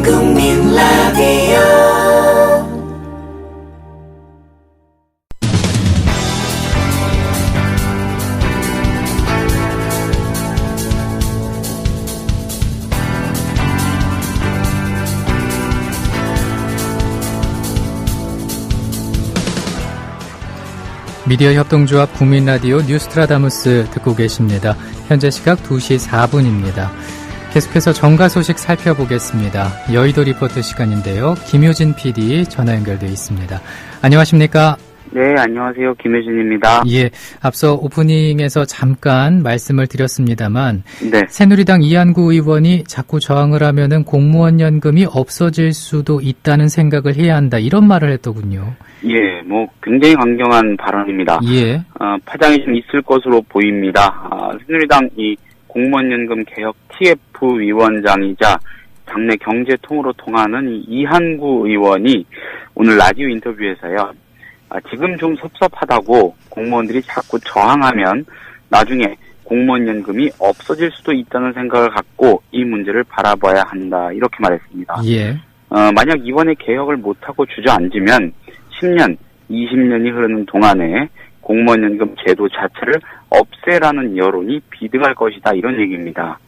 국민 라디오 미디어 협동조합 국민라디오 뉴스트라다무스 듣고 계십니다. 현재 시각 2시 4분입니다. 계속해서 정가 소식 살펴보겠습니다. 여의도 리포트 시간인데요. 김효진 PD 전화 연결되어 있습니다. 안녕하십니까? 네, 안녕하세요. 김효진입니다. 예, 앞서 오프닝에서 잠깐 말씀을 드렸습니다.만 네. 새누리당 이한구 의원이 자꾸 저항을 하면은 공무원 연금이 없어질 수도 있다는 생각을 해야 한다. 이런 말을 했더군요. 예, 굉장히 강경한 발언입니다. 예. 파장이 좀 있을 것으로 보입니다. 새누리당 이 공무원연금 개혁 TF 위원장이자 당내 경제통으로 통하는 이한구 의원이 오늘 라디오 인터뷰에서요. 지금 좀 섭섭하다고 공무원들이 자꾸 저항하면 나중에 공무원연금이 없어질 수도 있다는 생각을 갖고 이 문제를 바라봐야 한다. 이렇게 말했습니다. 예. 만약 이번에 개혁을 못하고 주저앉으면 10년, 20년이 흐르는 동안에 공무원연금 제도 자체를 없애라는 여론이 비등할 것이다. 이런 얘기입니다.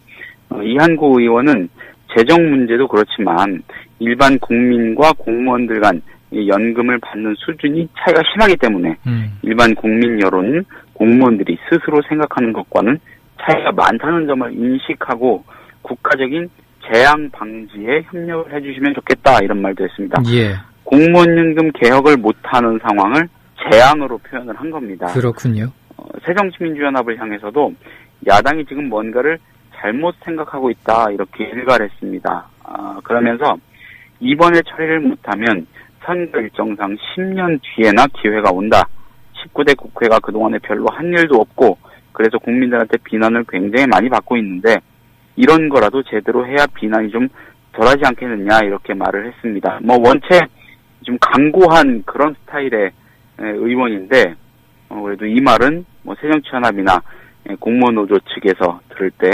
이한구 의원은 재정 문제도 그렇지만 일반 국민과 공무원들 간 연금을 받는 수준이 차이가 심하기 때문에 일반 국민 여론은 공무원들이 스스로 생각하는 것과는 차이가 많다는 점을 인식하고 국가적인 재앙 방지에 협력을 해주시면 좋겠다. 이런 말도 했습니다. 예. 공무원연금 개혁을 못하는 상황을 재앙으로 표현을 한 겁니다. 그렇군요. 새정치민주연합을 향해서도 야당이 지금 뭔가를 잘못 생각하고 있다 이렇게 일갈했습니다. 그러면서 이번에 처리를 못하면 선거 일정상 10년 뒤에나 기회가 온다. 19대 국회가 그동안에 별로 한 일도 없고 그래서 국민들한테 비난을 굉장히 많이 받고 있는데 이런 거라도 제대로 해야 비난이 좀 덜하지 않겠느냐 이렇게 말을 했습니다. 원체 좀 강고한 그런 스타일의 의원인데 그래도 이 말은 새정치연합이나 공무원 노조 측에서 들을 때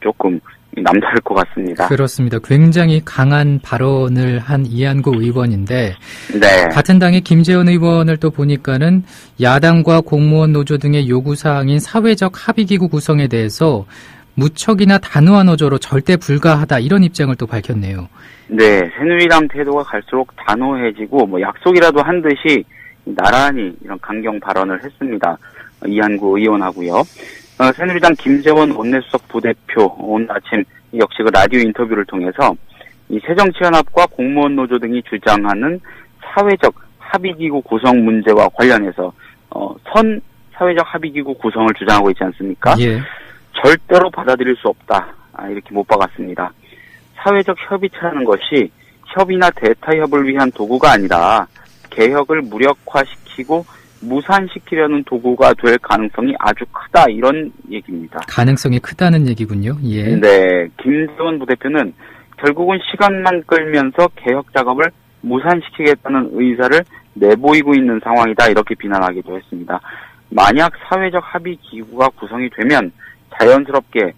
조금 남다를 것 같습니다. 그렇습니다. 굉장히 강한 발언을 한 이한구 의원인데 네. 같은 당의 김재원 의원을 또 보니까는 야당과 공무원 노조 등의 요구사항인 사회적 합의기구 구성에 대해서 무척이나 단호한 어조로 절대 불가하다 이런 입장을 또 밝혔네요. 네, 새누리당 태도가 갈수록 단호해지고 약속이라도 한 듯이 나란히 이런 강경 발언을 했습니다. 이한구 의원하고요. 새누리당 김재원 원내수석 부대표 오늘 아침 역시 그 라디오 인터뷰를 통해서 이 새정치연합과 공무원 노조 등이 주장하는 사회적 합의기구 구성 문제와 관련해서 선 사회적 합의기구 구성을 주장하고 있지 않습니까? 예. 절대로 받아들일 수 없다. 이렇게 못 박았습니다. 사회적 협의체라는 것이 협의나 대타협을 위한 도구가 아니라 개혁을 무력화시키고 무산시키려는 도구가 될 가능성이 아주 크다. 이런 얘기입니다. 가능성이 크다는 얘기군요. 예. 네. 김재원 부대표는 결국은 시간만 끌면서 개혁 작업을 무산시키겠다는 의사를 내보이고 있는 상황이다. 이렇게 비난하기도 했습니다. 만약 사회적 합의 기구가 구성이 되면 자연스럽게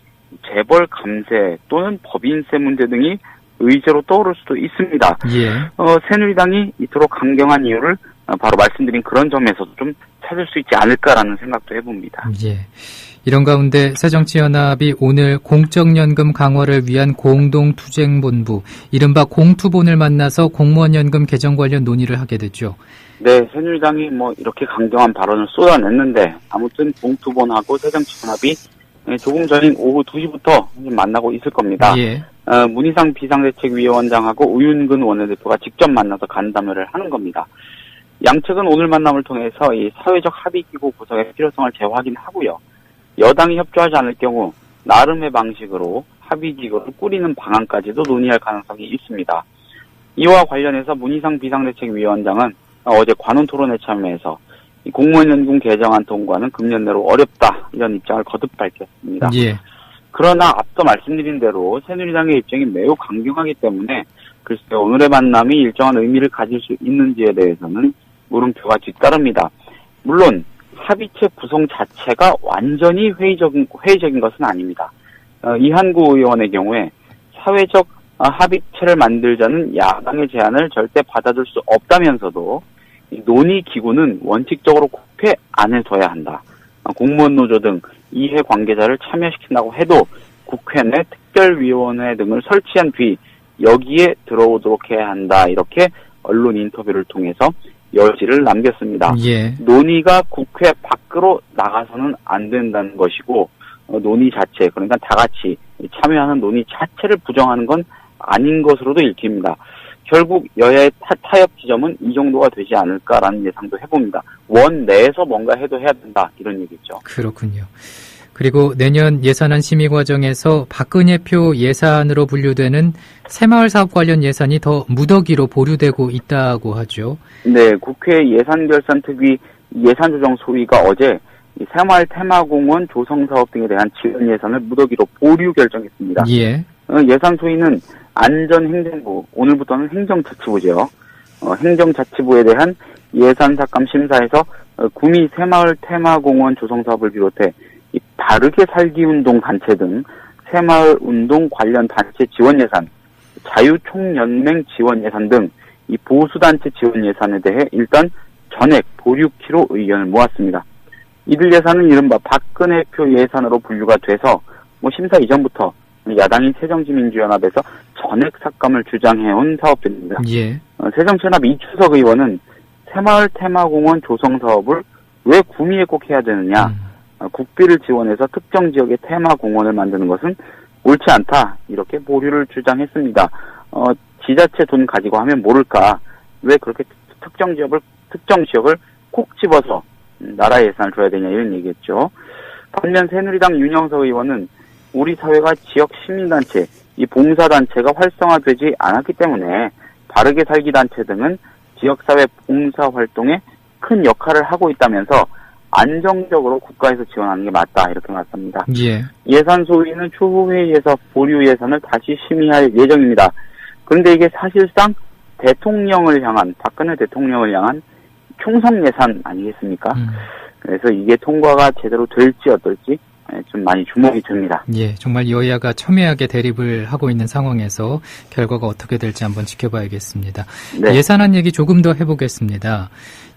재벌 감세 또는 법인세 문제 등이 의제로 떠오를 수도 있습니다. 예. 새누리당이 이토록 강경한 이유를 바로 말씀드린 그런 점에서도 좀 찾을 수 있지 않을까라는 생각도 해봅니다. 예. 이런 가운데 새정치연합이 오늘 공적연금 강화를 위한 공동투쟁본부, 이른바 공투본을 만나서 공무원연금 개정 관련 논의를 하게 됐죠. 네, 새누리당이 이렇게 강경한 발언을 쏟아냈는데 아무튼 공투본하고 새정치연합이 조금 전인 오후 2시부터 만나고 있을 겁니다. 예. 문희상 비상대책위원장하고 우윤근 원내대표가 직접 만나서 간담회를 하는 겁니다. 양측은 오늘 만남을 통해서 이 사회적 합의기구 구성의 필요성을 재확인하고요. 여당이 협조하지 않을 경우 나름의 방식으로 합의기구를 꾸리는 방안까지도 논의할 가능성이 있습니다. 이와 관련해서 문희상 비상대책위원장은 어제 관훈토론에 참여해서 이 공무원연금 개정안 통과는 금년 내로 어렵다 이런 입장을 거듭 밝혔습니다. 예. 그러나 앞서 말씀드린 대로 새누리당의 입장이 매우 강경하기 때문에 글쎄 오늘의 만남이 일정한 의미를 가질 수 있는지에 대해서는 물음표가 뒤따릅니다. 물론 합의체 구성 자체가 완전히 회의적인 것은 아닙니다. 이한구 의원의 경우에 사회적 합의체를 만들자는 야당의 제안을 절대 받아줄 수 없다면서도 이 논의 기구는 원칙적으로 국회 안에 둬야 한다. 공무원 노조 등 이해 관계자를 참여시킨다고 해도 국회 내 특별위원회 등을 설치한 뒤 여기에 들어오도록 해야 한다. 이렇게 언론 인터뷰를 통해서 여지를 남겼습니다. 예. 논의가 국회 밖으로 나가서는 안 된다는 것이고 논의 자체, 그러니까 다 같이 참여하는 논의 자체를 부정하는 건 아닌 것으로도 읽힙니다. 결국 여야의 타협 지점은 이 정도가 되지 않을까라는 예상도 해봅니다. 원 내에서 뭔가 해도 해야 된다, 이런 얘기죠. 그렇군요. 그리고 내년 예산안 심의 과정에서 박근혜표 예산으로 분류되는 새마을 사업 관련 예산이 더 무더기로 보류되고 있다고 하죠. 네, 국회 예산결산특위 예산조정소위가 어제 이 새마을 테마공원 조성사업 등에 대한 지원 예산을 무더기로 보류 결정했습니다. 예. 예산소위는 안전행정부, 오늘부터는 행정자치부죠. 행정자치부에 대한 예산삭감 심사에서 구미 새마을 테마공원 조성사업을 비롯해 이 바르게 살기 운동 단체 등 새마을 운동 관련 단체 지원 예산, 자유총연맹 지원 예산 등 이 보수단체 지원 예산에 대해 일단 전액 보류키로 의견을 모았습니다. 이들 예산은 이른바 박근혜표 예산으로 분류가 돼서 심사 이전부터 야당인 새정치민주연합에서 전액 삭감을 주장해온 사업들입니다. 예. 새정치연합 이추석 의원은 새마을 테마공원 조성 사업을 왜 구미에 꼭 해야 되느냐, 국비를 지원해서 특정 지역의 테마공원을 만드는 것은 옳지 않다, 이렇게 보류를 주장했습니다. 지자체 돈 가지고 하면 모를까, 왜 그렇게 특정 지역을 콕 집어서 나라 예산을 줘야 되냐, 이런 얘기했죠. 반면 새누리당 윤영석 의원은 우리 사회가 지역 시민단체, 이 봉사단체가 활성화되지 않았기 때문에 바르게 살기 단체 등은 지역사회 봉사활동에 큰 역할을 하고 있다면서 안정적으로 국가에서 지원하는 게 맞다, 이렇게 말씀합니다. 예. 예산소위는 추후 회의에서 보류 예산을 다시 심의할 예정입니다. 그런데 이게 사실상 박근혜 대통령을 향한 충성 예산 아니겠습니까? 그래서 이게 통과가 제대로 될지 어떨지 좀 많이 주목이 됩니다. 예, 정말 여야가 첨예하게 대립을 하고 있는 상황에서 결과가 어떻게 될지 한번 지켜봐야겠습니다. 네. 예산안 얘기 조금 더 해보겠습니다.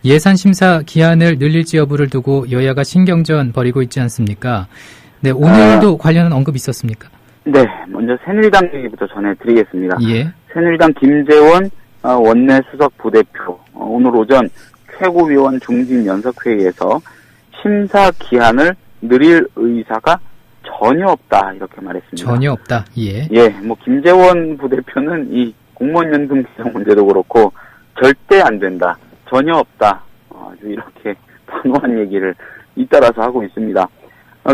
예산 심사 기한을 늘릴지 여부를 두고 여야가 신경전 벌이고 있지 않습니까? 네, 오늘도 관련한 언급 있었습니까? 네, 먼저 새누리당 얘기부터 전해드리겠습니다. 예. 새누리당 김재원 원내 수석 부대표 오늘 오전 최고위원 중진 연석회의에서 심사 기한을 늘릴 의사가 전혀 없다, 이렇게 말했습니다. 전혀 없다. 예. 예, 김재원 부대표는 이 공무원 연금 개정 문제도 그렇고 절대 안 된다, 전혀 없다, 아주 이렇게 단호한 얘기를 잇따라서 하고 있습니다.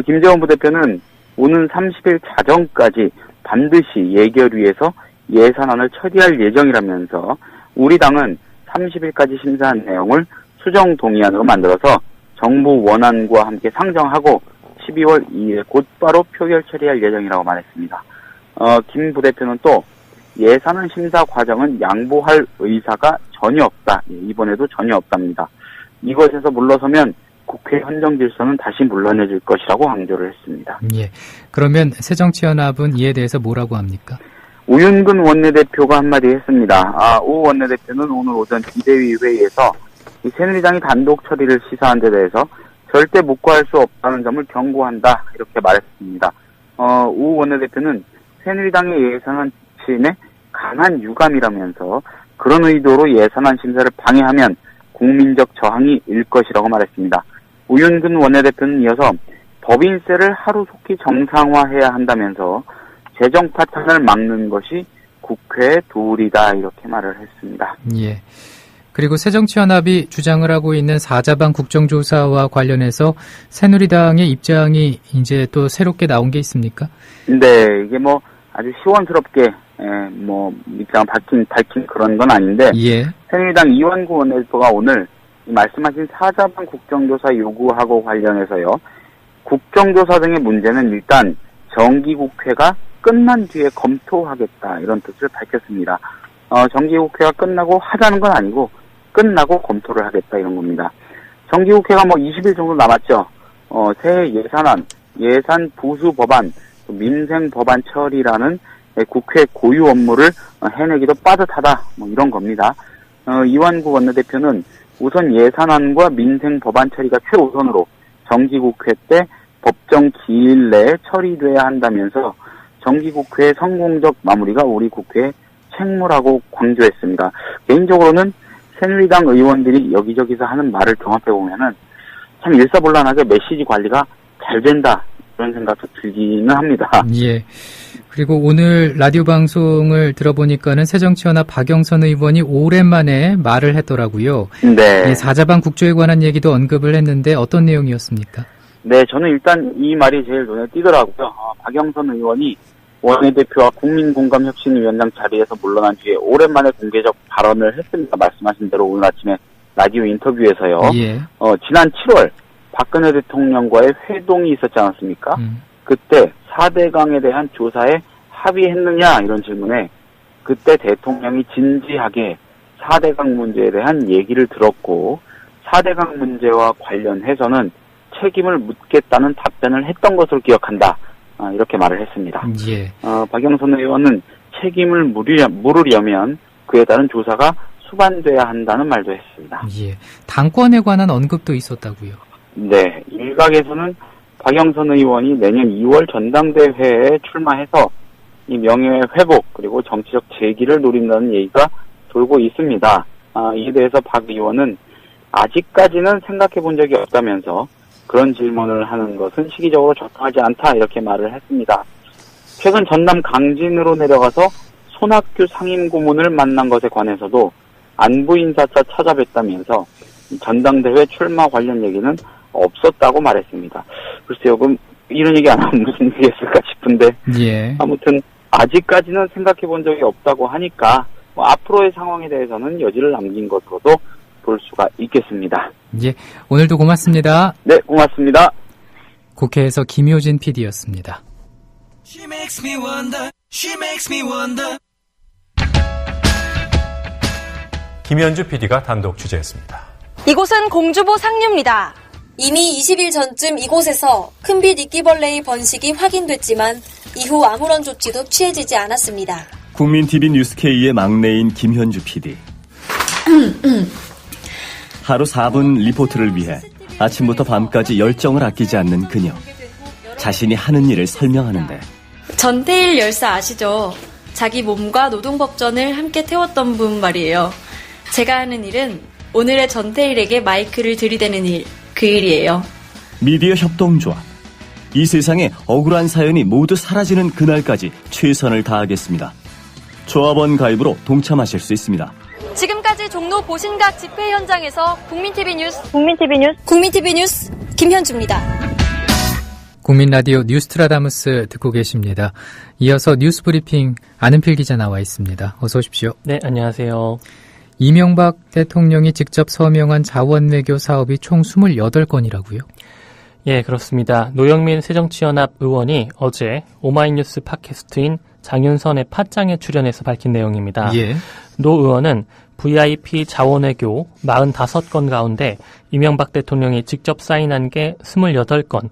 김재원 부대표는 오는 30일 자정까지 반드시 예결위에서 예산안을 처리할 예정이라면서 우리 당은 30일까지 심사한 내용을 수정 동의안으로 만들어서 정부 원안과 함께 상정하고 12월 2일 곧바로 표결 처리할 예정이라고 말했습니다. 김 부대표는 또 예산안 심사 과정은 양보할 의사가 전혀 없다. 이번에도 전혀 없답니다. 이것에서 물러서면 국회 헌정 질서는 다시 물러내질 것이라고 강조를 했습니다. 예. 그러면 새정치연합은 이에 대해서 뭐라고 합니까? 우윤근 원내대표가 한마디 했습니다. 우 원내대표는 오늘 오전 비대위 회의에서 이 새누리당이 단독 처리를 시사한 데 대해서 절대 묵과할 수 없다는 점을 경고한다, 이렇게 말했습니다. 우 원내대표는 새누리당의 예산안 지침에 강한 유감이라면서 그런 의도로 예산안 심사를 방해하면 국민적 저항이 일 것이라고 말했습니다. 우윤근 원내대표는 이어서 법인세를 하루속히 정상화해야 한다면서 재정 파탄을 막는 것이 국회의 도리다, 이렇게 말을 했습니다. 예. 그리고 새정치연합이 주장을 하고 있는 4자방 국정조사와 관련해서 새누리당의 입장이 이제 또 새롭게 나온 게 있습니까? 네, 이게 아주 시원스럽게 입장을 밝힌 그런 건 아닌데, 예. 새누리당 이완구 원내대표가 오늘 말씀하신 4자방 국정조사 요구하고 관련해서요, 국정조사 등의 문제는 일단 정기국회가 끝난 뒤에 검토하겠다, 이런 뜻을 밝혔습니다. 정기국회가 끝나고 하자는 건 아니고 끝나고 검토를 하겠다, 이런 겁니다. 정기국회가 20일 정도 남았죠. 새해 예산안, 예산 부수 법안, 민생 법안 처리라는 국회 고유 업무를 해내기도 빠듯하다, 뭐 이런 겁니다. 이완구 원내대표는 우선 예산안과 민생 법안 처리가 최우선으로 정기국회 때 법정 기일 내에 처리돼야 한다면서 정기국회의 성공적 마무리가 우리 국회의 책무라고 강조했습니다. 개인적으로는 새누리당 의원들이 여기저기서 하는 말을 종합해보면은 참 일사불란하게 메시지 관리가 잘 된다, 그런 생각도 들기는 합니다. 예. 그리고 오늘 라디오 방송을 들어보니까는 새정치연합 박영선 의원이 오랜만에 말을 했더라고요. 네. 예, 사자방 국조에 관한 얘기도 언급을 했는데 어떤 내용이었습니까? 네, 저는 일단 이 말이 제일 눈에 띄더라고요. 박영선 의원이 원내대표와 국민공감혁신위원장 자리에서 물러난 뒤에 오랜만에 공개적 발언을 했습니다. 말씀하신 대로 오늘 아침에 라디오 인터뷰에서요. 예. 지난 7월 박근혜 대통령과의 회동이 있었지 않았습니까? 그때 4대강에 대한 조사에 합의했느냐, 이런 질문에 그때 대통령이 진지하게 4대강 문제에 대한 얘기를 들었고 4대강 문제와 관련해서는 책임을 묻겠다는 답변을 했던 것으로 기억한다, 이렇게 말을 했습니다. 예. 박영선 의원은 책임을 물으려면 그에 따른 조사가 수반돼야 한다는 말도 했습니다. 예. 당권에 관한 언급도 있었다고요. 네, 일각에서는 박영선 의원이 내년 2월 전당대회에 출마해서 이 명예 회복 그리고 정치적 재기를 노린다는 얘기가 돌고 있습니다. 이에 대해서 박 의원은 아직까지는 생각해 본 적이 없다면서 그런 질문을 하는 것은 시기적으로 적당하지 않다, 이렇게 말을 했습니다. 최근 전남 강진으로 내려가서 손학규 상임고문을 만난 것에 관해서도 안부 인사차 찾아뵀다면서 전당대회 출마 관련 얘기는 없었다고 말했습니다. 글쎄요, 그럼 이런 얘기 안 하면 무슨 얘기였을까 싶은데, 예. 아무튼 아직까지는 생각해 본 적이 없다고 하니까 앞으로의 상황에 대해서는 여지를 남긴 것으로도 볼 수가 있겠습니다. 예. 오늘도 고맙습니다. 네, 고맙습니다. 국회에서 김효진 PD였습니다. She makes me wonder. She makes me wonder. 김현주 PD가 단독 취재했습니다. 이곳은 공주보 상류입니다. 이미 20일 전쯤 이곳에서 큰빛 이끼벌레의 번식이 확인됐지만 이후 아무런 조치도 취해지지 않았습니다. 국민TV 뉴스K의 막내인 김현주 PD. 하루 4분 리포트를 위해 아침부터 밤까지 열정을 아끼지 않는 그녀. 자신이 하는 일을 설명하는데. 전태일 열사 아시죠? 자기 몸과 노동법전을 함께 태웠던 분 말이에요. 제가 하는 일은 오늘의 전태일에게 마이크를 들이대는 일, 그 일이에요. 미디어 협동조합. 이 세상에 억울한 사연이 모두 사라지는 그날까지 최선을 다하겠습니다. 조합원 가입으로 동참하실 수 있습니다. 지금까지 종로 보신각 집회 현장에서 국민TV 뉴스 김현주입니다. 국민라디오 뉴스트라다무스 듣고 계십니다. 이어서 뉴스브리핑 안은필 기자 나와 있습니다. 어서 오십시오. 네, 안녕하세요. 이명박 대통령이 직접 서명한 자원외교 사업이 총 28건이라고요? 예, 그렇습니다. 노영민 새정치연합 의원이 어제 오마이뉴스 팟캐스트인 장윤선의 팟짱에 출연해서 밝힌 내용입니다. 예. 노 의원은 VIP 자원외교 45건 가운데 이명박 대통령이 직접 사인한 게 28건,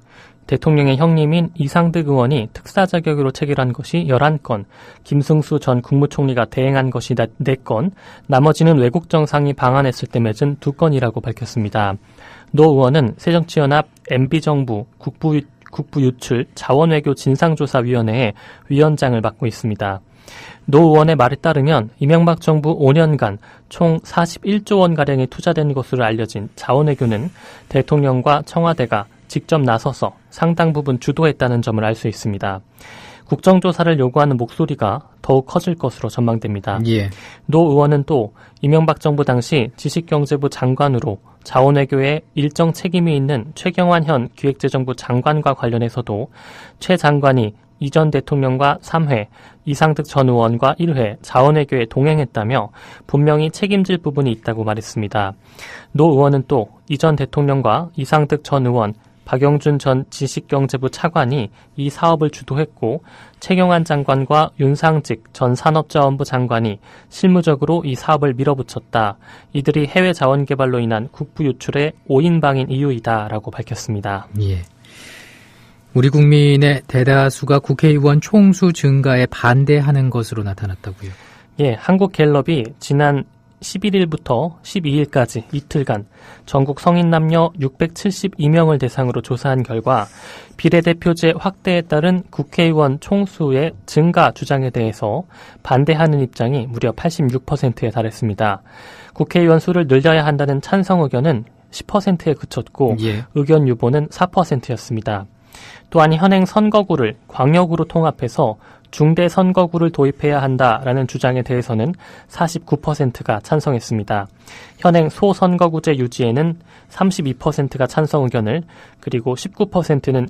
대통령의 형님인 이상득 의원이 특사 자격으로 체결한 것이 11건, 김승수 전 국무총리가 대행한 것이 4건, 나머지는 외국 정상이 방한했을 때 맺은 2건이라고 밝혔습니다. 노 의원은 새정치연합 MB정부 국부유출 자원외교 진상조사위원회의 위원장을 맡고 있습니다. 노 의원의 말에 따르면 이명박 정부 5년간 총 41조 원가량이 투자된 것으로 알려진 자원외교는 대통령과 청와대가 직접 나서서 상당 부분 주도했다는 점을 알 수 있습니다. 국정조사를 요구하는 목소리가 더욱 커질 것으로 전망됩니다. 예. 노 의원은 또 이명박 정부 당시 지식경제부 장관으로 자원외교에 일정 책임이 있는 최경환 현 기획재정부 장관과 관련해서도 최 장관이 이전 대통령과 3회, 이상득 전 의원과 1회 자원외교에 동행했다며 분명히 책임질 부분이 있다고 말했습니다. 노 의원은 또 이전 대통령과 이상득 전 의원, 박영준 전 지식경제부 차관이 이 사업을 주도했고 최경환 장관과 윤상직 전 산업자원부 장관이 실무적으로 이 사업을 밀어붙였다. 이들이 해외 자원 개발로 인한 국부 유출의 오인방인 이유이다라고 밝혔습니다. 예. 우리 국민의 대다수가 국회의원 총수 증가에 반대하는 것으로 나타났다고요. 예, 한국갤럽이 지난 11일부터 12일까지 이틀간 전국 성인 남녀 672명을 대상으로 조사한 결과 비례대표제 확대에 따른 국회의원 총수의 증가 주장에 대해서 반대하는 입장이 무려 86%에 달했습니다. 국회의원 수를 늘려야 한다는 찬성 의견은 10%에 그쳤고 의견 유보는 4%였습니다. 또한 현행 선거구를 광역으로 통합해서 중대 선거구를 도입해야 한다라는 주장에 대해서는 49%가 찬성했습니다. 현행 소선거구제 유지에는 32%가 찬성 의견을, 그리고 19%는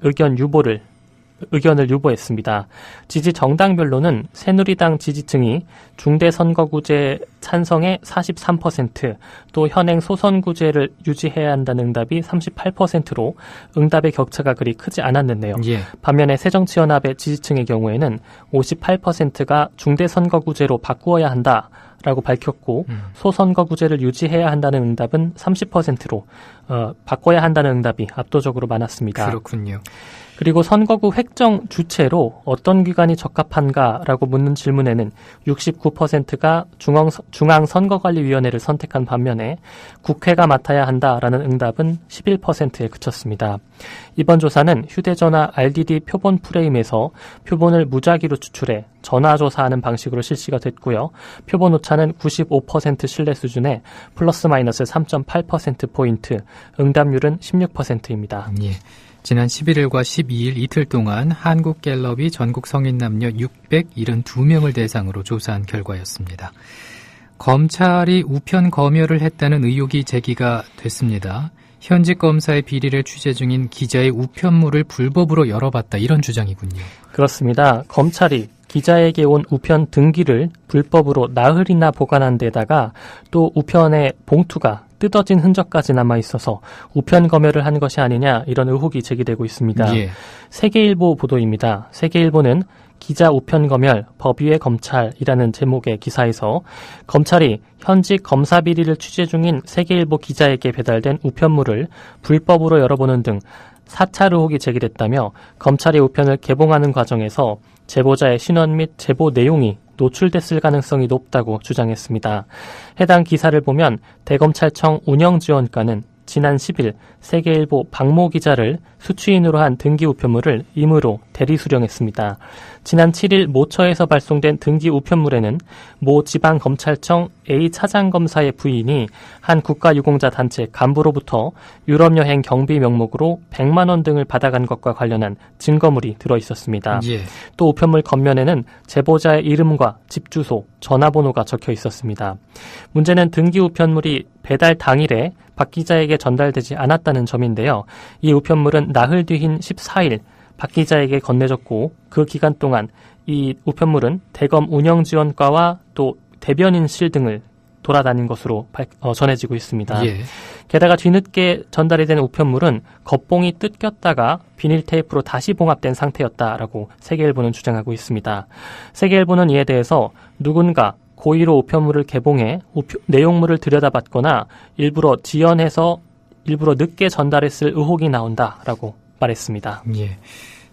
의견을 유보했습니다. 지지 정당별로는 새누리당 지지층이 중대선거구제 찬성의 43%, 또 현행 소선구제를 유지해야 한다는 응답이 38%로 응답의 격차가 그리 크지 않았는데요. 반면에 새정치연합의 지지층의 경우에는 58%가 중대선거구제로 바꾸어야 한다라고 밝혔고 소선거구제를 유지해야 한다는 응답은 30%로 바꿔야 한다는 응답이 압도적으로 많았습니다. 그렇군요. 그리고 선거구 획정 주체로 어떤 기관이 적합한가라고 묻는 질문에는 69%가 중앙선거관리위원회를 선택한 반면에 국회가 맡아야 한다라는 응답은 11%에 그쳤습니다. 이번 조사는 휴대전화 RDD 표본 프레임에서 표본을 무작위로 추출해 전화조사하는 방식으로 실시가 됐고요. 표본 오차는 95% 신뢰 수준에 플러스 마이너스 3.8%포인트, 응답률은 16%입니다. 예. 지난 11일과 12일 이틀 동안 한국갤럽이 전국 성인 남녀 672명을 대상으로 조사한 결과였습니다. 검찰이 우편 검열을 했다는 의혹이 제기가 됐습니다. 현직 검사의 비리를 취재 중인 기자의 우편물을 불법으로 열어봤다, 이런 주장이군요. 그렇습니다. 검찰이 기자에게 온 우편 등기를 불법으로 나흘이나 보관한 데다가 또 우편의 봉투가 뜯어진 흔적까지 남아있어서 우편 검열을 한 것이 아니냐, 이런 의혹이 제기되고 있습니다. 세계일보 보도입니다. 세계일보는 기자 우편 검열, 법 위의 검찰이라는 제목의 기사에서 검찰이 현직 검사 비리를 취재 중인 세계일보 기자에게 배달된 우편물을 불법으로 열어보는 등 사찰 의혹이 제기됐다며 검찰이 우편을 개봉하는 과정에서 제보자의 신원 및 제보 내용이 노출됐을 가능성이 높다고 주장했습니다. 해당 기사를 보면 대검찰청 운영지원과는 지난 10일 세계일보 박모 기자를 수취인으로 한 등기 우편물을 임의로 대리 수령했습니다. 지난 7일 모처에서 발송된 등기 우편물에는 모 지방검찰청 A 차장검사의 부인이 한 국가유공자 단체 간부로부터 유럽 여행 경비 명목으로 100만 원 등을 받아간 것과 관련한 증거물이 들어있었습니다. 또 우편물 겉면에는 제보자의 이름과 집 주소, 전화번호가 적혀 있었습니다. 문제는 등기 우편물이 배달 당일에 박 기자에게 전달되지 않았다는 점인데요. 이 우편물은 나흘 뒤인 14일 박 기자에게 건네졌고 그 기간 동안 이 우편물은 대검 운영지원과와 또 대변인실 등을 돌아다닌 것으로 전해지고 있습니다. 게다가 뒤늦게 전달이 된 우편물은 겉봉이 뜯겼다가 비닐 테이프로 다시 봉합된 상태였다라고 세계일보는 주장하고 있습니다. 세계일보는 이에 대해서 누군가 고의로 우편물을 개봉해 내용물을 들여다봤거나 일부러 지연해서 일부러 늦게 전달했을 의혹이 나온다라고 말했습니다.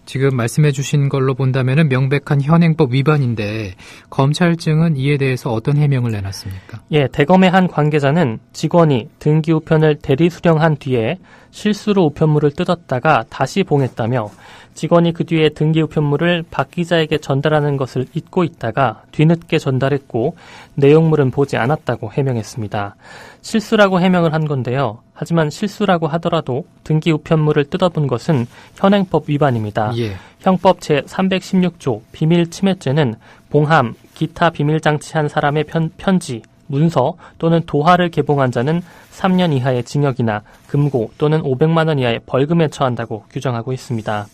지금 말씀해 주신 걸로 본다면 명백한 현행법 위반인데 검찰청은 이에 대해서 어떤 해명을 내놨습니까? 대검의 한 관계자는 직원이 등기 우편을 대리 수령한 뒤에 실수로 우편물을 뜯었다가 다시 봉했다며 직원이 그 뒤에 등기 우편물을 박 기자에게 전달하는 것을 잊고 있다가 뒤늦게 전달했고 내용물은 보지 않았다고 해명했습니다. 실수라고 해명을 한 건데요. 하지만 실수라고 하더라도 등기 우편물을 뜯어본 것은 현행법 위반입니다. 형법 제316조 비밀침해죄는 봉함, 기타 비밀장치한 사람의 편지, 문서 또는 도화를 개봉한 자는 3년 이하의 징역이나 금고 또는 500만 원 이하의 벌금에 처한다고 규정하고 있습니다.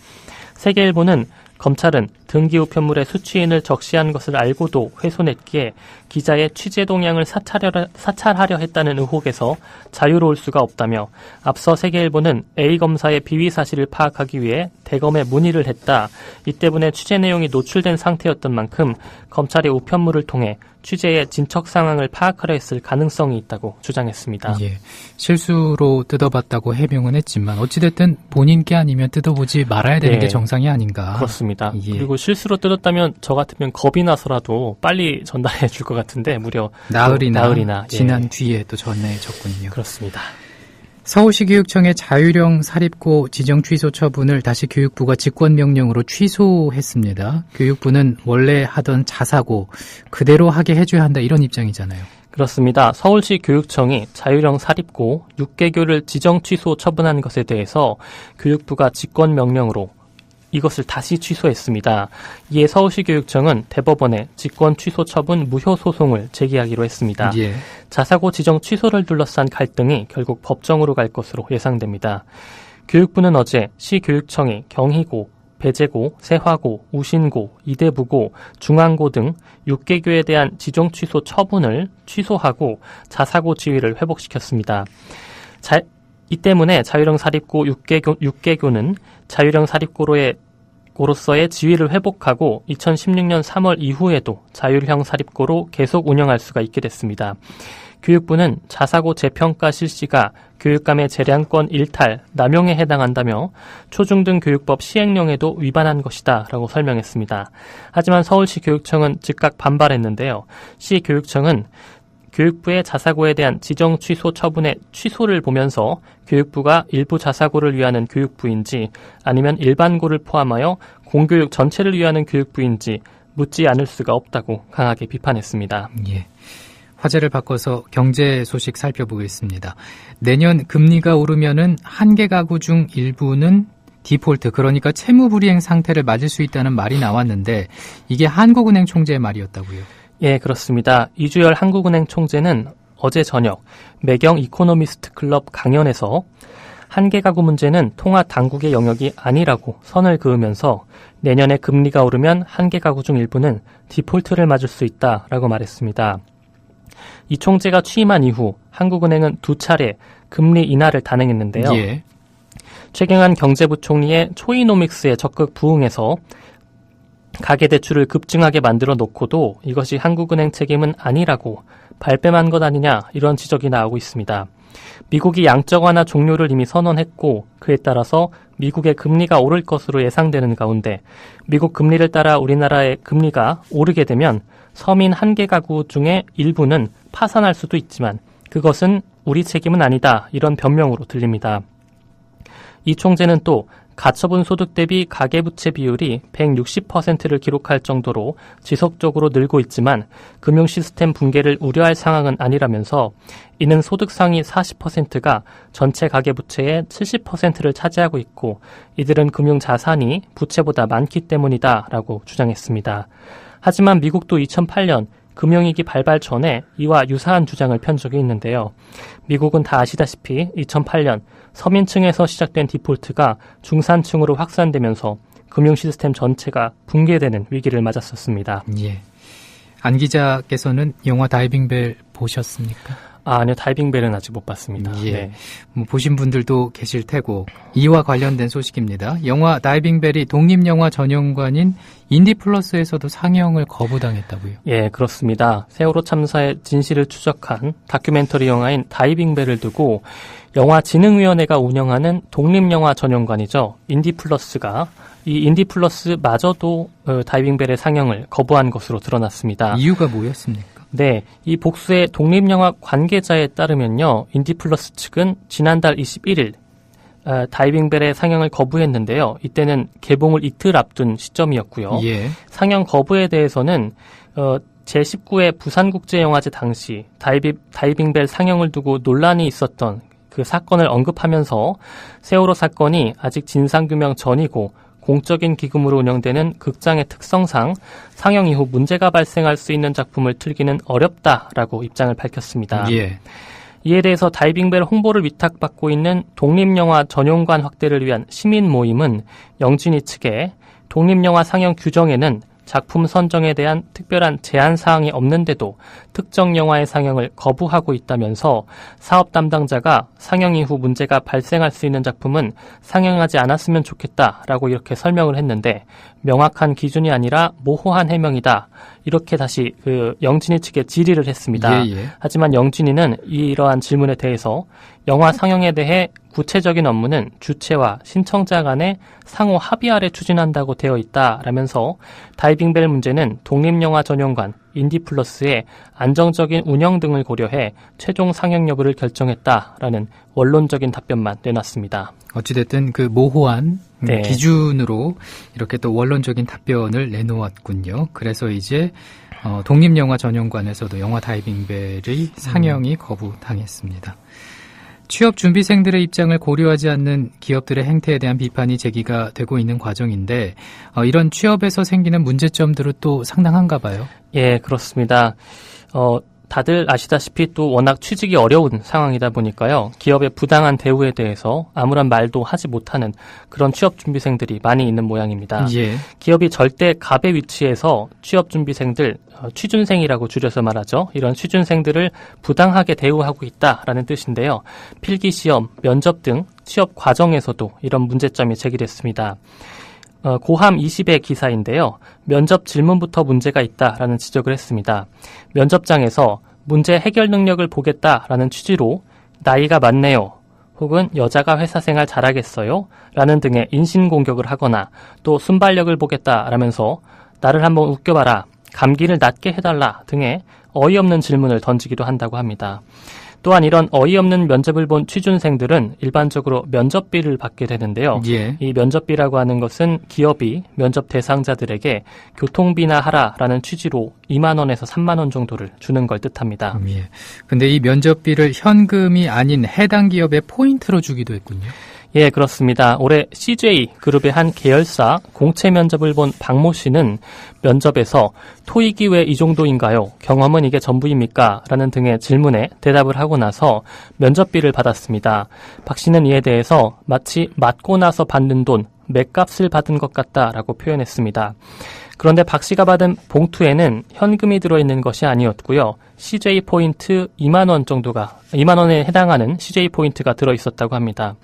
세계일보는 검찰은 등기 우편물의 수취인을 적시한 것을 알고도 훼손했기에 기자의 취재 동향을 사찰하려 했다는 의혹에서 자유로울 수가 없다며 앞서 세계일보는 A 검사의 비위 사실을 파악하기 위해 대검에 문의를 했다. 이 때문에 취재 내용이 노출된 상태였던 만큼 검찰의 우편물을 통해 취재의 진척 상황을 파악하려 했을 가능성이 있다고 주장했습니다. 예, 실수로 뜯어봤다고 해명은 했지만 어찌됐든 본인 게 아니면 뜯어보지 말아야 되는 게 정상이 아닌가. 그렇습니다. 예. 그리고 실수로 뜯었다면 저 같으면 겁이 나서라도 빨리 전달해 줄 것 같은데 무려 나흘이나 지난 뒤에 또 전해졌군요. 그렇습니다. 서울시 교육청의 자율형 사립고 지정 취소 처분을 다시 교육부가 직권명령으로 취소했습니다. 교육부는 원래 하던 자사고 그대로 하게 해줘야 한다 이런 입장이잖아요. 그렇습니다. 서울시 교육청이 자율형 사립고 6개교를 지정 취소 처분한 것에 대해서 교육부가 직권명령으로 이것을 다시 취소했습니다. 이에 서울시 교육청은 대법원에 직권 취소 처분 무효 소송을 제기하기로 했습니다. 예. 자사고 지정 취소를 둘러싼 갈등이 결국 법정으로 갈 것으로 예상됩니다. 교육부는 어제 시 교육청이 경희고, 배재고, 세화고, 우신고, 이대부고, 중앙고 등 6개교에 대한 지정 취소 처분을 취소하고 자사고 지위를 회복시켰습니다. 이 때문에 자율형 사립고 6개교는 자율형 사립고로서의 지위를 회복하고 2016년 3월 이후에도 자율형 사립고로 계속 운영할 수가 있게 됐습니다. 교육부는 자사고 재평가 실시가 교육감의 재량권 일탈, 남용에 해당한다며 초중등 교육법 시행령에도 위반한 것이다 라고 설명했습니다. 하지만 서울시 교육청은 즉각 반발했는데요. 시 교육청은 교육부의 자사고에 대한 지정 취소 처분의 취소를 보면서 교육부가 일부 자사고를 위하는 교육부인지 아니면 일반고를 포함하여 공교육 전체를 위하는 교육부인지 묻지 않을 수가 없다고 강하게 비판했습니다. 예. 화제를 바꿔서 경제 소식 살펴보겠습니다. 내년 금리가 오르면은 한 개 가구 중 일부는 디폴트, 그러니까 채무 불이행 상태를 맞을 수 있다는 말이 나왔는데 이게 한국은행 총재의 말이었다고요? 예, 그렇습니다. 이주열 한국은행 총재는 어제 저녁 매경 이코노미스트 클럽 강연에서 한 개 가구 문제는 통화 당국의 영역이 아니라고 선을 그으면서 내년에 금리가 오르면 한 개 가구 중 일부는 디폴트를 맞을 수 있다라고 말했습니다. 이 총재가 취임한 이후 한국은행은 2차례 금리 인하를 단행했는데요. 예. 최경환 경제부총리의 초이노믹스에 적극 부응해서 가계대출을 급증하게 만들어 놓고도 이것이 한국은행 책임은 아니라고 발뺌한 것 아니냐 이런 지적이 나오고 있습니다. 미국이 양적 완화 종료를 이미 선언했고 그에 따라서 미국의 금리가 오를 것으로 예상되는 가운데 미국 금리를 따라 우리나라의 금리가 오르게 되면 서민 한 개 가구 중에 일부는 파산할 수도 있지만 그것은 우리 책임은 아니다 이런 변명으로 들립니다. 이 총재는 또 가처분 소득 대비 가계부채 비율이 160%를 기록할 정도로 지속적으로 늘고 있지만 금융 시스템 붕괴를 우려할 상황은 아니라면서 이는 소득 상위 40%가 전체 가계부채의 70%를 차지하고 있고 이들은 금융 자산이 부채보다 많기 때문이다라고 주장했습니다. 하지만 미국도 2008년 금융위기 발발 전에 이와 유사한 주장을 편 적이 있는데요. 미국은 다 아시다시피 2008년 서민층에서 시작된 디폴트가 중산층으로 확산되면서 금융 시스템 전체가 붕괴되는 위기를 맞았었습니다. 예. 안 기자께서는 영화 다이빙벨 보셨습니까? 아니요. 다이빙벨은 아직 못 봤습니다. 예. 네. 보신 분들도 계실 테고 이와 관련된 소식입니다. 영화 다이빙벨이 독립영화 전용관인 인디플러스에서도 상영을 거부당했다고요? 예, 그렇습니다. 세월호 참사의 진실을 추적한 다큐멘터리 영화인 다이빙벨을 두고 영화진흥위원회가 운영하는 독립영화 전용관이죠. 인디플러스가 이 인디플러스마저도 다이빙벨의 상영을 거부한 것으로 드러났습니다. 이유가 뭐였습니까? 네, 이 복수의 독립영화 관계자에 따르면요. 인디플러스 측은 지난달 21일 다이빙벨의 상영을 거부했는데요. 이때는 개봉을 이틀 앞둔 시점이었고요. 예. 상영 거부에 대해서는 제19회 부산국제영화제 당시 다이빙벨 상영을 두고 논란이 있었던 그 사건을 언급하면서 세월호 사건이 아직 진상규명 전이고 공적인 기금으로 운영되는 극장의 특성상 상영 이후 문제가 발생할 수 있는 작품을 틀기는 어렵다라고 입장을 밝혔습니다. 예. 이에 대해서 다이빙벨 홍보를 위탁받고 있는 독립영화 전용관 확대를 위한 시민 모임은 영진이 측에 독립영화 상영 규정에는 작품 선정에 대한 특별한 제한 사항이 없는데도 특정 영화의 상영을 거부하고 있다면서 사업 담당자가 상영 이후 문제가 발생할 수 있는 작품은 상영하지 않았으면 좋겠다라고 이렇게 설명을 했는데 명확한 기준이 아니라 모호한 해명이다. 이렇게 다시 영진이 측에 질의를 했습니다. 하지만 영진이는 이러한 질문에 대해서 영화 상영에 대해 구체적인 업무는 주체와 신청자 간의 상호 합의 아래 추진한다고 되어 있다라면서 다이빙벨 문제는 독립영화전용관, 인디플러스의 안정적인 운영 등을 고려해 최종 상영 여부를 결정했다라는 원론적인 답변만 내놨습니다. 어찌됐든 그 모호한 기준으로 이렇게 또 원론적인 답변을 내놓았군요. 그래서 이제 독립영화전용관에서도 영화 다이빙벨의 상영이 거부당했습니다. 취업 준비생들의 입장을 고려하지 않는 기업들의 행태에 대한 비판이 제기가 되고 있는 과정인데 이런 취업에서 생기는 문제점들은 또 상당한가 봐요. 예, 그렇습니다. 다들 아시다시피 또 워낙 취직이 어려운 상황이다 보니까요. 기업의 부당한 대우에 대해서 아무런 말도 하지 못하는 그런 취업준비생들이 많이 있는 모양입니다. 예. 기업이 절대 갑의 위치에서 취업준비생들, 취준생이라고 줄여서 말하죠. 이런 취준생들을 부당하게 대우하고 있다라는 뜻인데요. 필기시험, 면접 등 취업 과정에서도 이런 문제점이 제기됐습니다. 고함 20의 기사인데요. 면접 질문부터 문제가 있다라는 지적을 했습니다. 면접장에서 문제 해결 능력을 보겠다라는 취지로 나이가 많네요. 혹은 여자가 회사 생활 잘하겠어요? 라는 등의 인신공격을 하거나 또 순발력을 보겠다라면서 나를 한번 웃겨봐라, 감기를 낫게 해달라 등의 어이없는 질문을 던지기도 한다고 합니다. 또한 이런 어이없는 면접을 본 취준생들은 일반적으로 면접비를 받게 되는데요. 예. 이 면접비라고 하는 것은 기업이 면접 대상자들에게 교통비나 하라라는 취지로 2만 원에서 3만 원 정도를 주는 걸 뜻합니다. 예. 근데 이 면접비를 현금이 아닌 해당 기업의 포인트로 주기도 했군요. 예, 그렇습니다. 올해 CJ 그룹의 한 계열사 공채 면접을 본 박모 씨는 면접에서 토익이 왜 이 정도인가요? 경험은 이게 전부입니까? 라는 등의 질문에 대답을 하고 나서 면접비를 받았습니다. 박 씨는 이에 대해서 마치 맞고 나서 받는 돈, 맥값을 받은 것 같다라고 표현했습니다. 그런데 박 씨가 받은 봉투에는 현금이 들어있는 것이 아니었고요. CJ 포인트 2만 원 정도가 2만 원에 해당하는 CJ 포인트가 들어있었다고 합니다.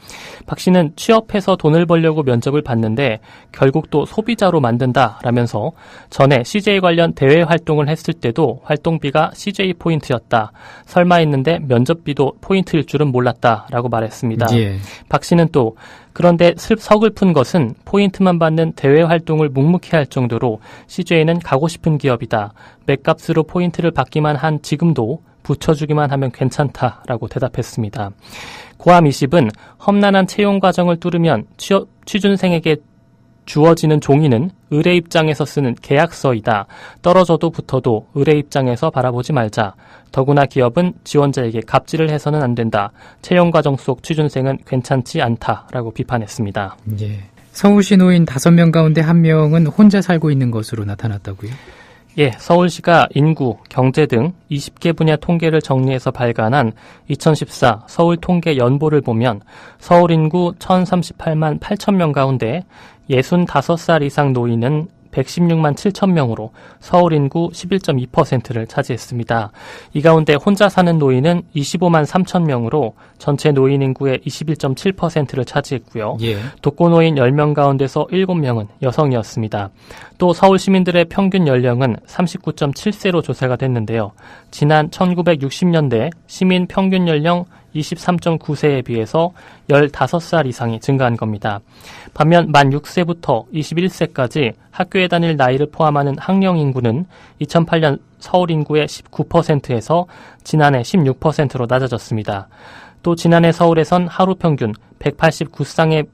박 씨는 취업해서 돈을 벌려고 면접을 봤는데 결국 또 소비자로 만든다라면서 전에 CJ 관련 대외 활동을 했을 때도 활동비가 CJ 포인트였다. 설마 했는데 면접비도 포인트일 줄은 몰랐다라고 말했습니다. 예. 박 씨는 또 그런데 서글픈 것은 포인트만 받는 대외 활동을 묵묵히 할 정도로 CJ는 가고 싶은 기업이다. 맥값으로 포인트를 받기만 한 지금도 붙여주기만 하면 괜찮다라고 대답했습니다. 고함 20은 험난한 채용 과정을 뚫으면 취준생에게 주어지는 종이는 의뢰 입장에서 쓰는 계약서이다. 떨어져도 붙어도 의뢰 입장에서 바라보지 말자. 더구나 기업은 지원자에게 갑질을 해서는 안 된다. 채용 과정 속 취준생은 괜찮지 않다라고 비판했습니다. 예. 서울시 노인 5명 가운데 1명은 혼자 살고 있는 것으로 나타났다고요? 예, 서울시가 인구, 경제 등 20개 분야 통계를 정리해서 발간한 2014 서울 통계 연보를 보면 서울 인구 1038만 8천 명 가운데 65살 이상 노인은 116만 7천 명으로 서울 인구 11.2%를 차지했습니다. 이 가운데 혼자 사는 노인은 25만 3천 명으로 전체 노인 인구의 21.7%를 차지했고요. 예. 독거노인 10명 가운데서 7명은 여성이었습니다. 또 서울 시민들의 평균 연령은 39.7세로 조사가 됐는데요. 지난 1960년대 시민 평균 연령 23.9세에 비해서 15살 이상이 증가한 겁니다. 반면 만 6세부터 21세까지 학교에 다닐 나이를 포함하는 학령 인구는 2008년 서울 인구의 19%에서 지난해 16%로 낮아졌습니다. 또 지난해 서울에선 하루 평균 189쌍이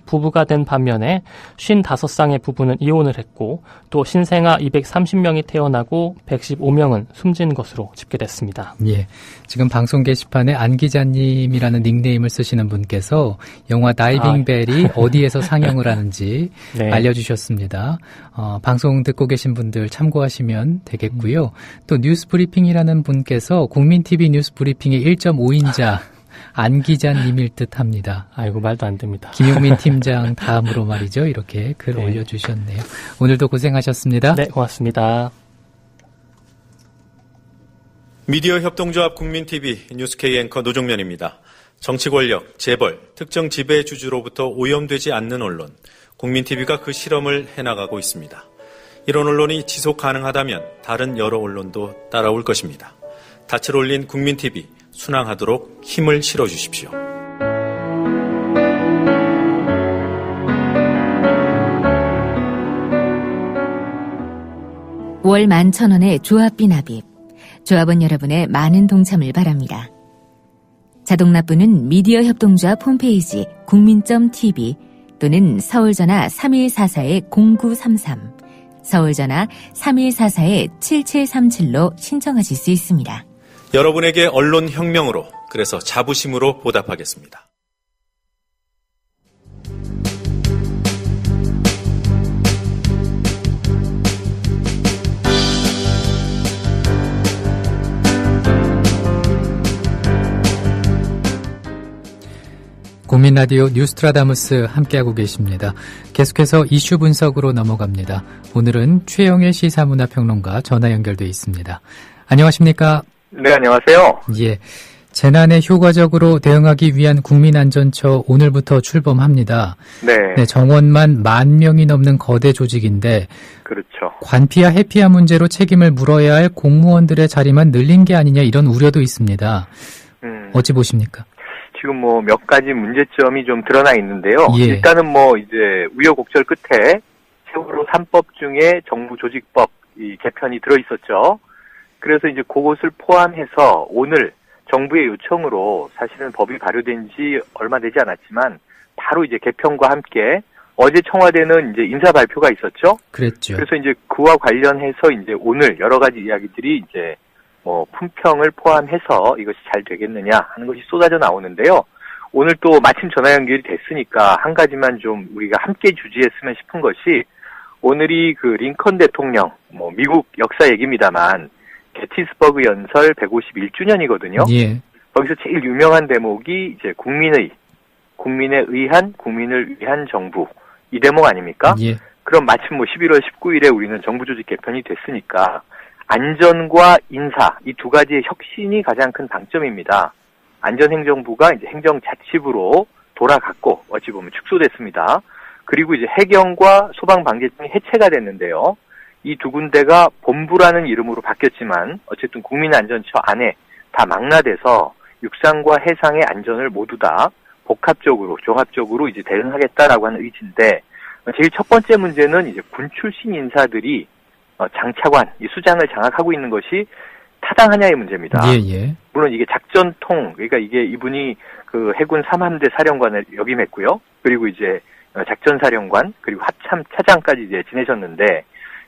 부부가 된 반면에 55쌍의 부부는 이혼을 했고 또 신생아 230명이 태어나고 115명은 숨진 것으로 집계됐습니다. 예, 지금 방송 게시판에 안 기자님이라는 닉네임을 쓰시는 분께서 영화 다이빙벨이 어디에서 상영을 하는지 네. 알려주셨습니다. 방송 듣고 계신 분들 참고하시면 되겠고요. 또 뉴스 브리핑이라는 분께서 국민TV 뉴스 브리핑의 1.5인자 안 기자님일 듯합니다. 아이고 말도 안 됩니다. 김용민 팀장 다음으로 말이죠. 이렇게 글 네. 올려주셨네요. 오늘도 고생하셨습니다. 네, 고맙습니다. 미디어 협동조합 국민TV 뉴스K 앵커 노종면입니다. 정치 권력, 재벌, 특정 지배주주로부터 오염되지 않는 언론, 국민TV가 그 실험을 해나가고 있습니다. 이런 언론이 지속 가능하다면 다른 여러 언론도 따라올 것입니다. 닻을 올린 국민TV, 순항하도록 힘을 실어주십시오. 월 11,000원의 조합비 납입. 조합원 여러분의 많은 동참을 바랍니다. 자동납부는 미디어 협동조합 홈페이지 국민.tv 또는 서울전화 3144-0933, 서울전화 3144-7737로 신청하실 수 있습니다. 여러분에게 언론 혁명으로, 그래서 자부심으로 보답하겠습니다. 국민라디오 뉴스트라다무스 함께하고 계십니다. 계속해서 이슈 분석으로 넘어갑니다. 오늘은 최영애 시사문화평론가 전화 연결돼 있습니다. 안녕하십니까? 네, 안녕하세요. 예, 재난에 효과적으로 대응하기 위한 국민안전처 오늘부터 출범합니다. 네. 네, 정원만 10,000명이 넘는 거대 조직인데 그렇죠. 관피와 해피와 문제로 책임을 물어야 할 공무원들의 자리만 늘린 게 아니냐 이런 우려도 있습니다. 어찌 보십니까? 지금 몇 가지 문제점이 좀 드러나 있는데요. 예. 일단은 이제 우여곡절 끝에 세월호 3법 중에 정부조직법 이 개편이 들어있었죠. 그래서 이제 그것을 포함해서 오늘 정부의 요청으로 사실은 법이 발효된 지 얼마 되지 않았지만 바로 이제 개편과 함께 어제 청와대는 이제 인사 발표가 있었죠. 그랬죠. 그래서 이제 그와 관련해서 이제 오늘 여러 가지 이야기들이 이제 품평을 포함해서 이것이 잘 되겠느냐 하는 것이 쏟아져 나오는데요. 오늘 또 마침 전화 연결이 됐으니까 한 가지만 좀 우리가 함께 주지했으면 싶은 것이 오늘이 그 링컨 대통령, 미국 역사 얘기입니다만 게티스버그 연설 151주년이거든요. 예. 거기서 제일 유명한 대목이 이제 국민에 의한, 국민을 위한 정부. 이 대목 아닙니까? 예. 그럼 마침 11월 19일에 우리는 정부 조직 개편이 됐으니까 안전과 인사, 이 두 가지의 혁신이 가장 큰 방점입니다. 안전행정부가 이제 행정자치부로 돌아갔고, 어찌 보면 축소됐습니다. 그리고 이제 해경과 소방방재청이 해체가 됐는데요. 이 두 군데가 본부라는 이름으로 바뀌었지만, 어쨌든 국민안전처 안에 다 망라돼서 육상과 해상의 안전을 모두 다 복합적으로, 종합적으로 이제 대응하겠다라고 하는 의지인데, 제일 첫 번째 문제는 이제 군 출신 인사들이 장차관, 이 수장을 장악하고 있는 것이 타당하냐의 문제입니다. 예, 예. 물론 이게 작전통, 그러니까 이게 이분이 그 해군 3함대 사령관을 역임했고요. 그리고 이제 작전사령관, 그리고 합참 차장까지 이제 지내셨는데,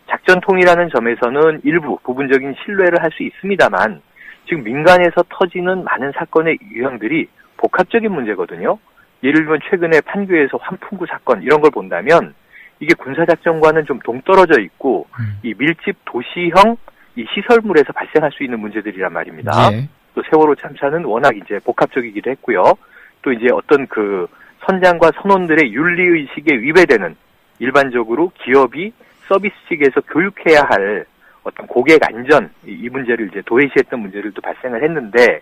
작전통이라는 점에서는 일부 부분적인 신뢰를 할 수 있습니다만, 지금 민간에서 터지는 많은 사건의 유형들이 복합적인 문제거든요. 예를 들면 최근에 판교에서 환풍구 사건 이런 걸 본다면 이게 군사작전과는 좀 동떨어져 있고 이 밀집 도시형 이 시설물에서 발생할 수 있는 문제들이란 말입니다. 예. 또 세월호 참사는 워낙 이제 복합적이기도 했고요. 또 이제 어떤 그 선장과 선원들의 윤리의식에 위배되는 일반적으로 기업이 서비스 측에서 교육해야 할 어떤 고객 안전 이 문제를 이제 도외시했던 문제들도 발생을 했는데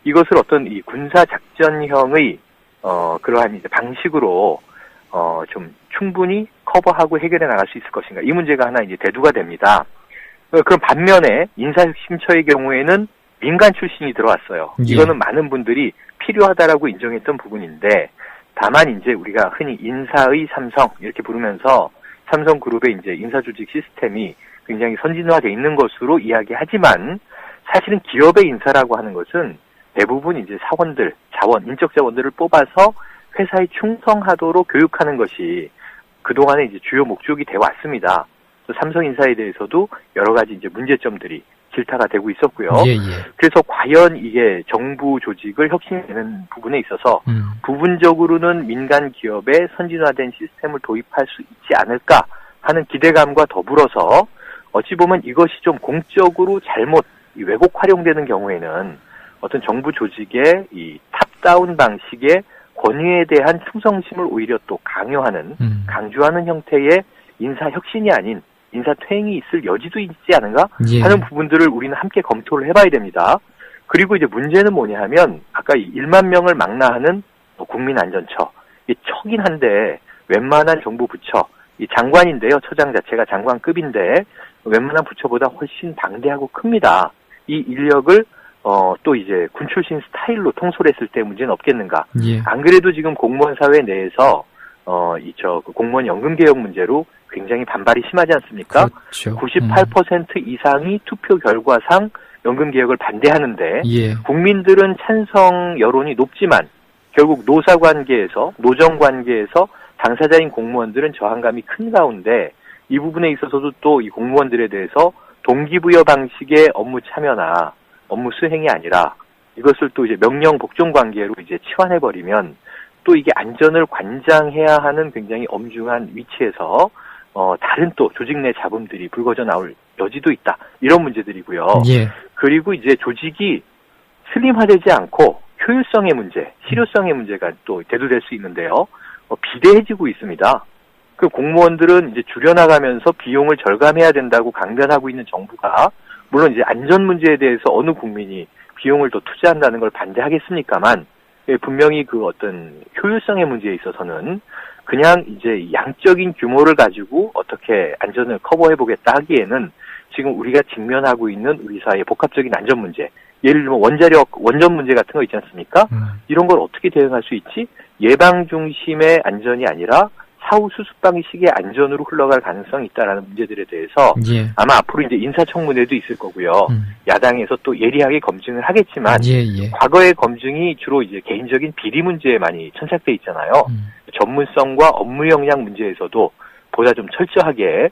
이것을 어떤 이 군사작전형의 그러한 이제 방식으로 좀 충분히 커버하고 해결해 나갈 수 있을 것인가. 이 문제가 하나 이제 대두가 됩니다. 그럼 반면에 인사혁신처의 경우에는 민간 출신이 들어왔어요. 예. 이거는 많은 분들이 필요하다라고 인정했던 부분인데 다만 이제 우리가 흔히 인사의 삼성 이렇게 부르면서 삼성그룹의 이제 인사조직 시스템이 굉장히 선진화되어 있는 것으로 이야기하지만 사실은 기업의 인사라고 하는 것은 대부분 이제 사원들, 자원, 인적 자원들을 뽑아서 회사에 충성하도록 교육하는 것이 그동안에 이제 주요 목적이 되어 왔습니다. 삼성 인사에 대해서도 여러 가지 이제 문제점들이 질타가 되고 있었고요. 예, 예. 그래서 과연 이게 정부 조직을 혁신되는 부분에 있어서 부분적으로는 민간 기업의 선진화된 시스템을 도입할 수 있지 않을까 하는 기대감과 더불어서 어찌 보면 이것이 좀 공적으로 잘못 왜곡 활용되는 경우에는 어떤 정부 조직의 이 탑 탑다운 방식의 권위에 대한 충성심을 오히려 또 강조하는 형태의 인사 혁신이 아닌 인사 퇴행이 있을 여지도 있지 않은가 하는 부분들을 우리는 함께 검토를 해봐야 됩니다. 그리고 이제 문제는 뭐냐 하면 아까 1만 명을 망라하는 국민안전처, 이 척인 한데 웬만한 정부 부처, 이 장관인데요. 처장 자체가 장관급인데 웬만한 부처보다 훨씬 방대하고 큽니다. 이 인력을 또 이제 군 출신 스타일로 통솔했을 때 문제는 없겠는가? 안 그래도 지금 공무원 사회 내에서 공무원 연금 개혁 문제로 굉장히 반발이 심하지 않습니까? 그렇죠. 98% 이상이 투표 결과상 연금 개혁을 반대하는데 국민들은 찬성 여론이 높지만 결국 노사 관계에서 노정 관계에서 당사자인 공무원들은 저항감이 큰 가운데 이 부분에 있어서도 또 이 공무원들에 대해서 동기부여 방식의 업무 참여나 업무 수행이 아니라 이것을 또 이제 명령 복종 관계로 이제 치환해버리면 또 이게 안전을 관장해야 하는 굉장히 엄중한 위치에서 다른 또 조직 내 잡음들이 불거져 나올 여지도 있다. 이런 문제들이고요. 그리고 이제 조직이 슬림화되지 않고 효율성의 문제, 실효성의 문제가 또 대두될 수 있는데요. 비대해지고 있습니다. 그 공무원들은 이제 줄여나가면서 비용을 절감해야 된다고 강변하고 있는 정부가 물론 이제 안전 문제에 대해서 어느 국민이 비용을 더 투자한다는 걸 반대하겠습니까만 분명히 그 어떤 효율성의 문제에 있어서는 그냥 이제 양적인 규모를 가지고 어떻게 안전을 커버해보겠다 하기에는 지금 우리가 직면하고 있는 우리 사회의 복합적인 안전 문제, 예를 들면 원전 문제 같은 거 있지 않습니까? 이런 걸 어떻게 대응할 수 있지? 예방 중심의 안전이 아니라 사후 수습 방식의 안전으로 흘러갈 가능성이 있다라는 문제들에 대해서 아마 앞으로 이제 인사청문회도 있을 거고요. 야당에서 또 예리하게 검증을 하겠지만 과거의 검증이 주로 이제 개인적인 비리 문제에 많이 천착돼 있잖아요. 전문성과 업무 역량 문제에서도 보다 좀 철저하게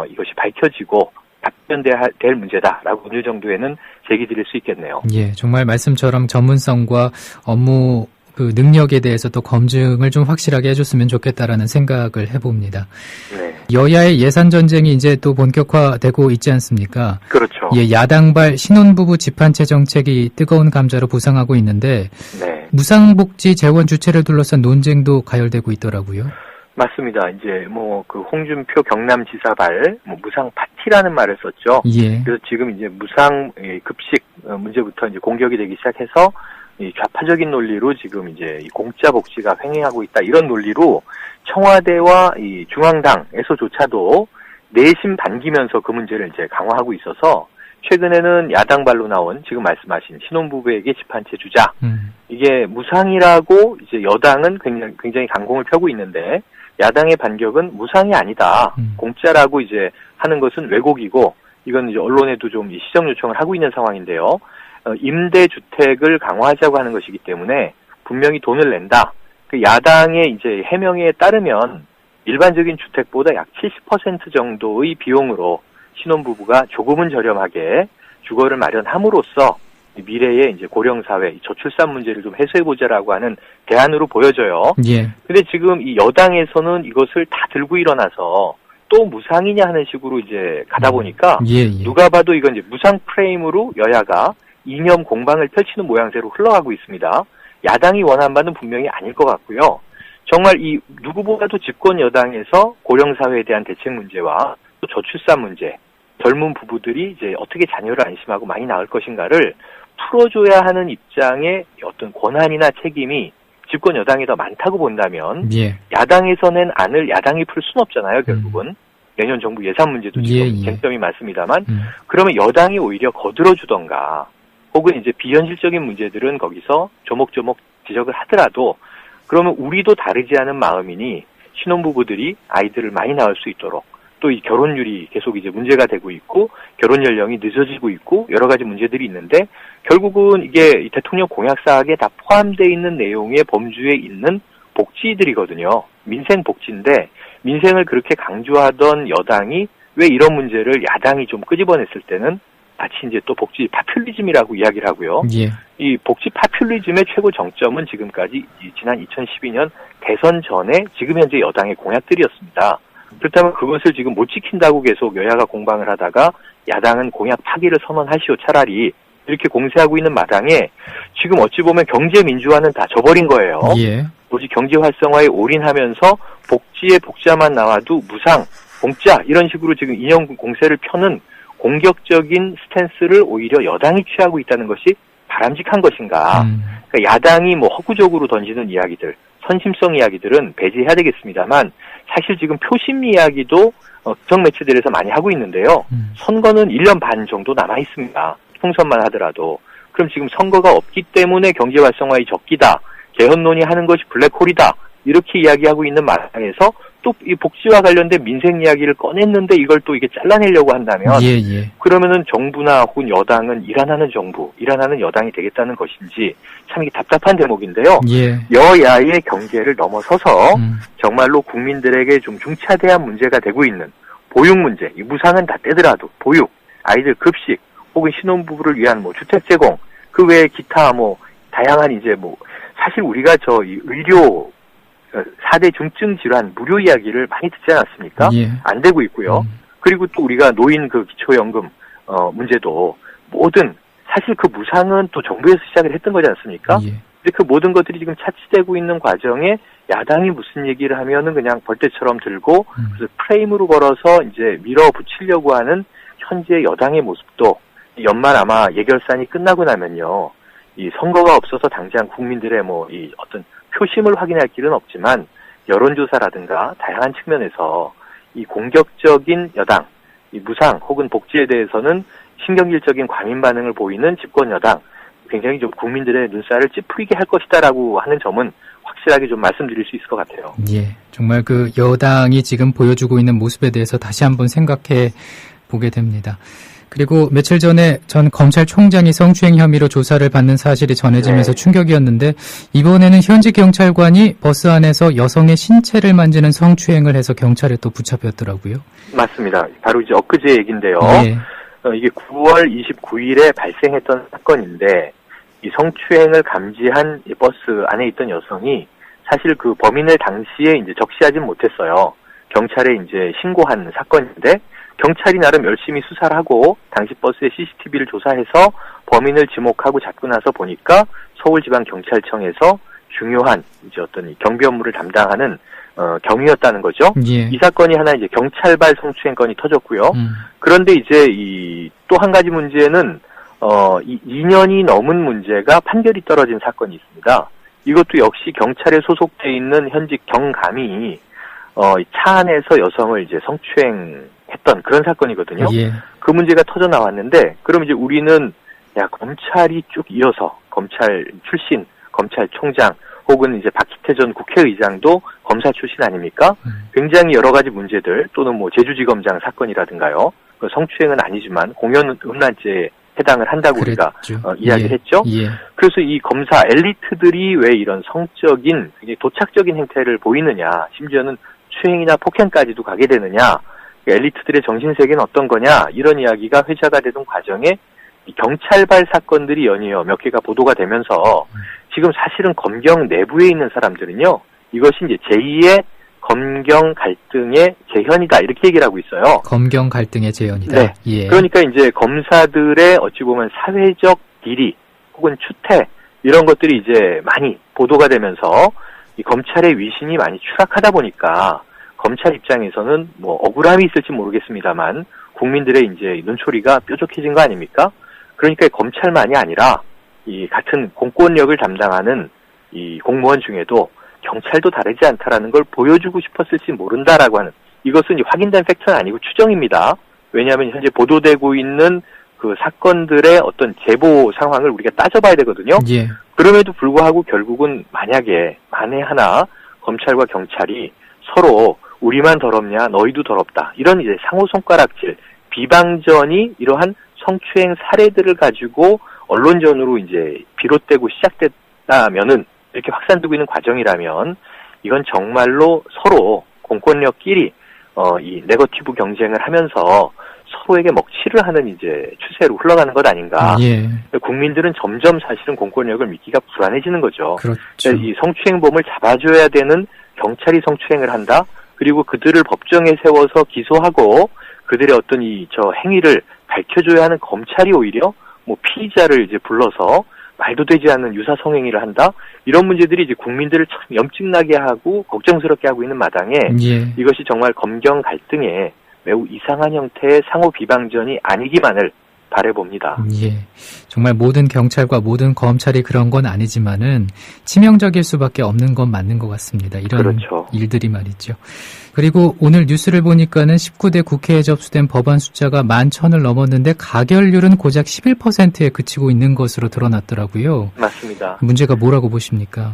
이것이 밝혀지고 답변될 문제다라고 어느 정도에는 제기드릴 수 있겠네요. 정말 말씀처럼 전문성과 업무 그 능력에 대해서 또 검증을 좀 확실하게 해줬으면 좋겠다라는 생각을 해봅니다. 여야의 예산 전쟁이 이제 또 본격화되고 있지 않습니까? 그렇죠. 야당발 신혼부부 집한채 정책이 뜨거운 감자로 부상하고 있는데 무상복지 재원 주체를 둘러싼 논쟁도 가열되고 있더라고요. 맞습니다. 이제 그 홍준표 경남지사발 무상 파티라는 말을 썼죠. 그래서 지금 이제 무상 급식 문제부터 이제 공격이 되기 시작해서 이 좌파적인 논리로 지금 이제 이 공짜 복지가 횡행하고 있다 이런 논리로 청와대와 이 중앙당에서조차도 내심 반기면서 그 문제를 이제 강화하고 있어서 최근에는 야당발로 나온 지금 말씀하신 신혼부부에게 집 한 채 주자 이게 무상이라고 이제 여당은 굉장히 강공을 펴고 있는데 야당의 반격은 무상이 아니다 공짜라고 이제 하는 것은 왜곡이고 이건 이제 언론에도 좀 시정 요청을 하고 있는 상황인데요. 임대주택을 강화하자고 하는 것이기 때문에 분명히 돈을 낸다. 그 야당의 이제 해명에 따르면 일반적인 주택보다 약 70% 정도의 비용으로 신혼부부가 조금은 저렴하게 주거를 마련함으로써 미래의 이제 고령사회, 저출산 문제를 좀 해소해보자라고 하는 대안으로 보여져요. 근데 지금 이 여당에서는 이것을 다 들고 일어나서 또 무상이냐 하는 식으로 이제 가다 보니까 누가 봐도 이건 이제 무상 프레임으로 여야가 이념 공방을 펼치는 모양새로 흘러가고 있습니다. 야당이 원한 바는 분명히 아닐 것 같고요. 정말 이 누구보다도 집권 여당에서 고령사회에 대한 대책 문제와 또 저출산 문제, 젊은 부부들이 이제 어떻게 자녀를 안심하고 많이 낳을 것인가를 풀어줘야 하는 입장의 어떤 권한이나 책임이 집권 여당이 더 많다고 본다면 야당에서 낸 안을 야당이 풀 수는 없잖아요. 결국은 내년 정부 예산 문제도 지금 쟁점이 많습니다만 그러면 여당이 오히려 거들어주던가 혹은 이제 비현실적인 문제들은 거기서 조목조목 지적을 하더라도 그러면 우리도 다르지 않은 마음이니 신혼부부들이 아이들을 많이 낳을 수 있도록 또 이 결혼율이 계속 이제 문제가 되고 있고 결혼 연령이 늦어지고 있고 여러 가지 문제들이 있는데 결국은 이게 대통령 공약사항에 다 포함되어 있는 내용의 범주에 있는 복지들이거든요. 민생 복지인데 민생을 그렇게 강조하던 여당이 왜 이런 문제를 야당이 좀 끄집어냈을 때는 마치 이제 또 복지 파퓰리즘이라고 이야기를 하고요. 이 복지 파퓰리즘의 최고 정점은 지금까지 지난 2012년 대선 전에 지금 현재 여당의 공약들이었습니다. 그렇다면 그것을 지금 못 지킨다고 계속 여야가 공방을 하다가 야당은 공약 파기를 선언하시오 차라리 이렇게 공세하고 있는 마당에 지금 어찌 보면 경제 민주화는 다 져버린 거예요. 예. 오직 경제 활성화에 올인하면서 복지에 복자만 나와도 무상, 공짜 이런 식으로 지금 이념 공세를 펴는 공격적인 스탠스를 오히려 여당이 취하고 있다는 것이 바람직한 것인가. 그러니까 야당이 뭐 허구적으로 던지는 이야기들, 선심성 이야기들은 배제해야 되겠습니다만 사실 지금 표심 이야기도 특정 매체들에서 많이 하고 있는데요. 선거는 1년 반 정도 남아 있습니다. 총선만 하더라도. 그럼 지금 선거가 없기 때문에 경제 활성화의 적기다. 개헌 논의하는 것이 블랙홀이다. 이렇게 이야기하고 있는 마당에서 또 이 복지와 관련된 민생 이야기를 꺼냈는데 이걸 또 이게 잘라내려고 한다면 그러면은 정부나 혹은 여당은 일안하는 정부, 일안하는 여당이 되겠다는 것인지 참 이게 답답한 대목인데요. 여야의 경계를 넘어서서 정말로 국민들에게 좀 중차대한 문제가 되고 있는 보육 문제, 이 무상은 다 떼더라도 보육, 아이들 급식, 혹은 신혼부부를 위한 뭐 주택 제공, 그 외에 기타 뭐 다양한 이제 뭐 사실 우리가 이 의료 4대 중증 질환 무료 이야기를 많이 듣지 않았습니까? 안 되고 있고요. 그리고 또 우리가 노인 그 기초연금 문제도 모든 사실 그 무상은 또 정부에서 시작을 했던 거지 않습니까? 근데 그 모든 것들이 지금 차치되고 있는 과정에 야당이 무슨 얘기를 하면은 그냥 벌떼처럼 들고 그래서 프레임으로 걸어서 이제 밀어붙이려고 하는 현재 여당의 모습도 연말 아마 예결산이 끝나고 나면요. 이 선거가 없어서 당장 국민들의 뭐 이 어떤 표심을 확인할 길은 없지만 여론조사라든가 다양한 측면에서 이 공격적인 여당, 이 무상 혹은 복지에 대해서는 신경질적인 과민 반응을 보이는 집권 여당, 굉장히 좀 국민들의 눈살을 찌푸리게 할 것이다라고 하는 점은 확실하게 좀 말씀드릴 수 있을 것 같아요. 예, 정말 그 여당이 지금 보여주고 있는 모습에 대해서 다시 한번 생각해 보게 됩니다. 그리고 며칠 전에 전 검찰총장이 성추행 혐의로 조사를 받는 사실이 전해지면서 충격이었는데 이번에는 현직 경찰관이 버스 안에서 여성의 신체를 만지는 성추행을 해서 경찰에 또 붙잡혔더라고요. 맞습니다. 바로 이제 엊그제 얘기인데요. 이게 9월 29일에 발생했던 사건인데 이 성추행을 감지한 이 버스 안에 있던 여성이 사실 그 범인을 당시에 이제 적시하진 못했어요. 경찰에 이제 신고한 사건인데 경찰이 나름 열심히 수사를 하고 당시 버스의 CCTV를 조사해서 범인을 지목하고 잡고 나서 보니까 서울지방경찰청에서 중요한 이제 어떤 경비 업무를 담당하는 경위였다는 거죠. 이 사건이 하나 이제 경찰발 성추행 건이 터졌고요. 그런데 이제 이 또 한 가지 문제는 2년이 넘은 문제가 판결이 떨어진 사건이 있습니다. 이것도 역시 경찰에 소속돼 있는 현직 경감이 차 안에서 여성을 이제 성추행했던 그런 사건이거든요. 그 문제가 터져 나왔는데, 그럼 이제 우리는 검찰이 쭉 이어서 검찰 출신, 검찰총장 혹은 이제 박희태 전 국회의장도 검사 출신 아닙니까? 굉장히 여러 가지 문제들 또는 뭐 제주지검장 사건이라든가요. 성추행은 아니지만 공연음란죄에 해당을 한다고 우리가 이야기를 했죠. 그래서 이 검사 엘리트들이 왜 이런 성적인 도착적인 행태를 보이느냐, 심지어는 추행이나 폭행까지도 가게 되느냐, 엘리트들의 정신세계는 어떤 거냐, 이런 이야기가 회자가 되던 과정에 이 경찰발 사건들이 연이어 몇 개가 보도가 되면서 지금 사실은 검경 내부에 있는 사람들은요, 이것이 이제 제2의 검경 갈등의 재현이다, 이렇게 얘기를 하고 있어요. 검경 갈등의 재현이다. 네. 그러니까 이제 검사들의 어찌 보면 사회적 비리 혹은 추태 이런 것들이 이제 많이 보도가 되면서 이 검찰의 위신이 많이 추락하다 보니까 검찰 입장에서는 뭐 억울함이 있을지 모르겠습니다만 국민들의 이제 눈초리가 뾰족해진 거 아닙니까? 그러니까 검찰만이 아니라 이 같은 공권력을 담당하는 이 공무원 중에도 경찰도 다르지 않다라는 걸 보여주고 싶었을지 모른다라고 하는, 이것은 확인된 팩트는 아니고 추정입니다. 왜냐하면 현재 보도되고 있는 그 사건들의 어떤 제보 상황을 우리가 따져봐야 되거든요. 그럼에도 불구하고 결국은 만약에 만에 하나 검찰과 경찰이 서로 우리만 더럽냐, 너희도 더럽다, 이런 이제 상호 손가락질, 비방전이 이러한 성추행 사례들을 가지고 언론전으로 이제 비롯되고 시작됐다면은, 이렇게 확산되고 있는 과정이라면 이건 정말로 서로 공권력끼리 이 네거티브 경쟁을 하면서 서로에게 먹칠을 하는 이제 추세로 흘러가는 것 아닌가. 국민들은 점점 사실은 공권력을 믿기가 불안해지는 거죠. 이 성추행범을 잡아줘야 되는 경찰이 성추행을 한다. 그리고 그들을 법정에 세워서 기소하고 그들의 어떤 저 행위를 밝혀줘야 하는 검찰이 오히려 뭐 피의자를 이제 불러서 말도 되지 않는 유사 성행위를 한다? 이런 문제들이 이제 국민들을 참 염증나게 하고 걱정스럽게 하고 있는 마당에 예. 이것이 정말 검경 갈등에 매우 이상한 형태의 상호 비방전이 아니기만을 바라봅니다. 예. 정말 모든 경찰과 모든 검찰이 그런 건 아니지만은 치명적일 수밖에 없는 건 맞는 것 같습니다. 이런 그렇죠. 일들이 말이죠. 그리고 오늘 뉴스를 보니까는 19대 국회에 접수된 법안 숫자가 11,000을 넘었는데 가결률은 고작 11%에 그치고 있는 것으로 드러났더라고요. 맞습니다. 문제가 뭐라고 보십니까?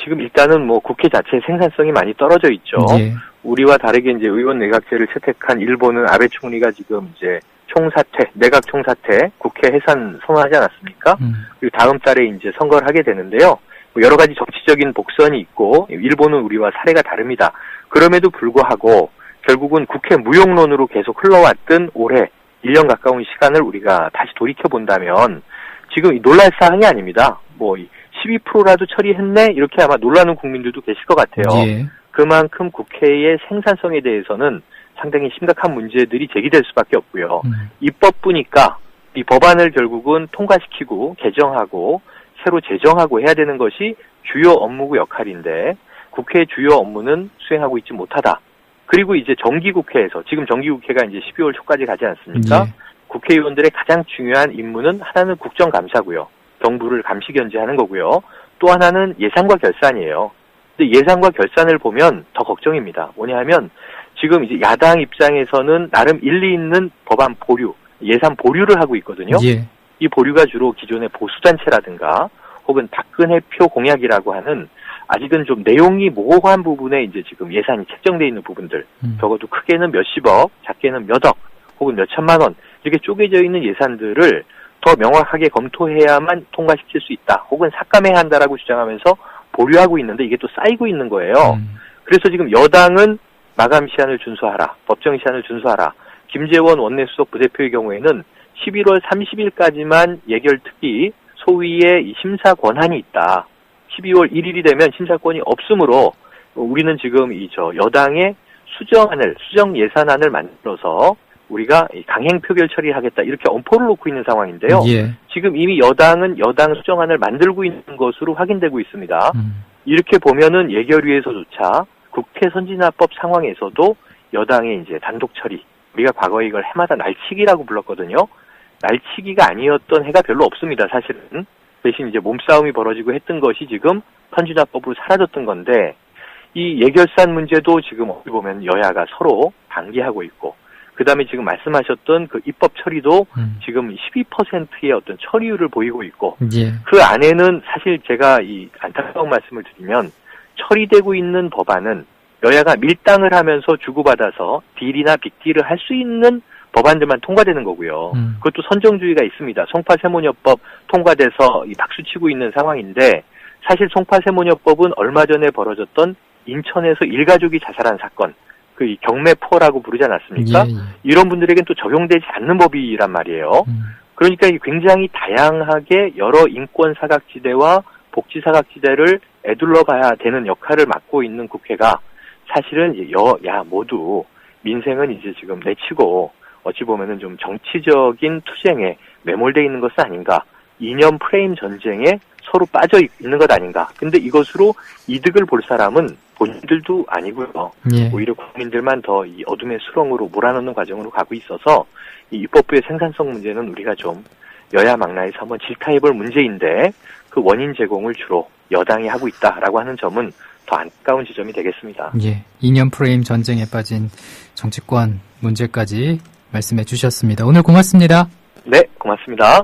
지금 일단은 뭐 국회 자체의 생산성이 많이 떨어져 있죠. 예. 우리와 다르게 이제 의원 내각제를 채택한 일본은 아베 총리가 지금 이제 총사퇴, 내각 총사퇴, 국회 해산 선언하지 않았습니까? 그리고 다음 달에 이제 선거를 하게 되는데요. 여러 가지 정치적인 복선이 있고 일본은 우리와 사례가 다릅니다. 그럼에도 불구하고 결국은 국회 무용론으로 계속 흘러왔던 올해 1년 가까운 시간을 우리가 다시 돌이켜 본다면 지금 놀랄 사항이 아닙니다. 뭐 12%라도 처리했네 이렇게 아마 놀라는 국민들도 계실 것 같아요. 예. 그만큼 국회의 생산성에 대해서는 상당히 심각한 문제들이 제기될 수밖에 없고요. 입법부니까 이 법안을 결국은 통과시키고 개정하고 새로 제정하고 해야 되는 것이 주요 업무구 역할인데 국회의 주요 업무는 수행하고 있지 못하다. 그리고 이제 정기국회에서 지금 정기국회가 이제 12월 초까지 가지 않습니까? 예. 국회의원들의 가장 중요한 임무는 하나는 국정감사고요. 정부를 감시 견제하는 거고요. 또 하나는 예산과 결산이에요. 근데 예산과 결산을 보면 더 걱정입니다. 뭐냐 하면 지금 이제 야당 입장에서는 나름 일리 있는 법안 보류, 예산 보류를 하고 있거든요. 예. 이 보류가 주로 기존의 보수단체라든가 혹은 박근혜 표 공약이라고 하는 아직은 좀 내용이 모호한 부분에 이제 지금 예산이 책정되어 있는 부분들, 적어도 크게는 몇십억, 작게는 몇억, 혹은 몇천만 원 이렇게 쪼개져 있는 예산들을 더 명확하게 검토해야만 통과시킬 수 있다. 혹은 삭감해야 한다라고 주장하면서 보류하고 있는데 이게 또 쌓이고 있는 거예요. 그래서 지금 여당은 마감 시한을 준수하라. 법정 시한을 준수하라. 김재원 원내수석 부대표의 경우에는 11월 30일까지만 예결특위 소위의 이 심사 권한이 있다. 12월 1일이 되면 심사권이 없으므로 우리는 지금 여당의 수정 예산안을 만들어서 우리가 강행 표결 처리하겠다 이렇게 엄포를 놓고 있는 상황인데요. 예. 지금 이미 여당은 여당 수정안을 만들고 있는 것으로 확인되고 있습니다. 이렇게 보면은 예결위에서조차 국회 선진화법 상황에서도 여당의 이제 단독 처리, 우리가 과거에 이걸 해마다 날치기라고 불렀거든요. 날치기가 아니었던 해가 별로 없습니다, 사실은. 대신 이제 몸싸움이 벌어지고 했던 것이 지금 선진화법으로 사라졌던 건데, 이 예결산 문제도 지금 어떻게 보면 여야가 서로 방기하고 있고, 그 다음에 지금 말씀하셨던 그 입법 처리도 지금 12%의 어떤 처리율을 보이고 있고, 예. 그 안에는 사실 제가 이 안타까운 말씀을 드리면, 처리되고 있는 법안은 여야가 밀당을 하면서 주고받아서 딜이나 빅딜을 할 수 있는 법안들만 통과되는 거고요. 그것도 선정주의가 있습니다. 송파세모녀법 통과돼서 박수치고 있는 상황인데 사실 송파세모녀법은 얼마 전에 벌어졌던 인천에서 일가족이 자살한 사건, 그 경매포라고 부르지 않았습니까? 예. 이런 분들에겐 또 적용되지 않는 법이란 말이에요. 그러니까 굉장히 다양하게 여러 인권 사각지대와 복지 사각지대를 애둘러 가야 되는 역할을 맡고 있는 국회가 사실은 여야 모두 민생은 이제 지금 내치고 어찌 보면은 좀 정치적인 투쟁에 매몰되어 있는 것은 아닌가. 이념 프레임 전쟁에 서로 빠져 있는 것 아닌가. 근데 이것으로 이득을 볼 사람은 본인들도 아니고요. 예. 오히려 국민들만 더 이 어둠의 수렁으로 몰아넣는 과정으로 가고 있어서 이 입법부의 생산성 문제는 우리가 좀 여야 망라에서 한번 질타해볼 문제인데 그 원인 제공을 주로 여당이 하고 있다라고 하는 점은 더 안타까운 지점이 되겠습니다. 예. 이념 프레임 전쟁에 빠진 정치권 문제까지 말씀해 주셨습니다. 오늘 고맙습니다. 네, 고맙습니다.